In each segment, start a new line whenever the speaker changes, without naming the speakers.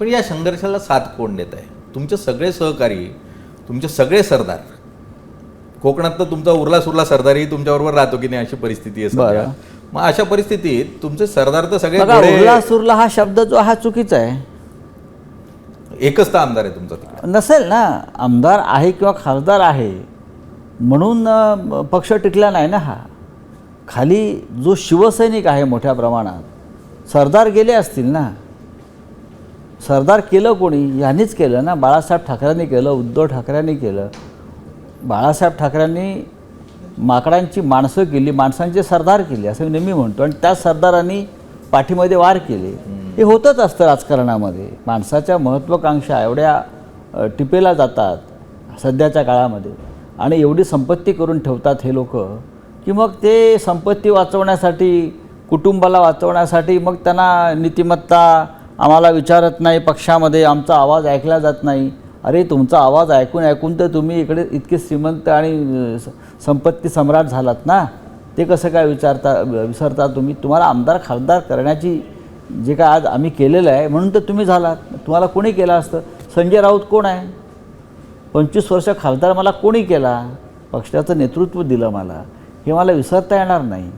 पण या संघर्षाला साथ कोण देत आहे? तुमचे सगळे सहकारी, तुमचे सगळे सरदार. कोकणात तर तुमचा उरला सुरला सरदारही तुमच्याबरोबर राहतो की नाही अशी परिस्थिती आहे सध्या. मग अशा परिस्थितीत तुमचे सरदार तर सगळे
उरला सुरला हा शब्द जो हा चुकीचा आहे.
एकच तर आमदार आहे तुमचा तिकडे. नसेल
ना, आमदार आहे किंवा खासदार आहे म्हणून पक्ष टिकला नाही ना. हा खाली जो शिवसैनिक आहे मोठ्या प्रमाणात, सरदार गेले असतील ना. सरदार केलं कोणी? यांनीच केलं ना. बाळासाहेब ठाकरेंनी केलं, उद्धव ठाकरेंनी केलं. बाळासाहेब ठाकरेंनी माकडांची माणसं केली, माणसांचे सरदार केले असं मी नेहमी म्हणतो. आणि त्या सरदारांनी पाठीमध्ये वार केले. हे होतच असतं राजकारणामध्ये. माणसाच्या महत्त्वाकांक्षा एवढ्या टिपेला जातात सध्याच्या काळामध्ये आणि एवढी संपत्ती करून ठेवतात हे लोक की मग ते संपत्ती वाचवण्यासाठी, कुटुंबाला वाचवण्यासाठी मग त्यांना नीतिमत्ता आम्हाला विचारत नाही, पक्षामध्ये आमचा आवाज ऐकला जात नाही. अरे तुमचा आवाज ऐकून ऐकून तर तुम्ही इकडे इतके श्रीमंत आणि संपत्ती सम्राट झालात ना. ते कसं काय विसरता तुम्ही? तुम्हाला आमदार खासदार करण्याची जे काय आज आम्ही केलेलं आहे म्हणून तर तुम्ही झालात. तुम्हाला कोणी केलं असतं? संजय राऊत कोण आहे? 25 वर्ष खासदार मला कोणी केला? पक्षाचं नेतृत्व दिलं मला. हे मला विसरता येणार नाही.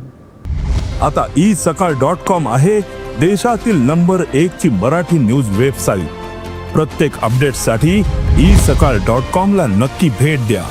आता isakal.com आहे देशातील नंबर 1 ची मराठी न्यूज वेबसाईट. प्रत्येक अपडेटसाठी isakal.com ला नक्की भेट द्या.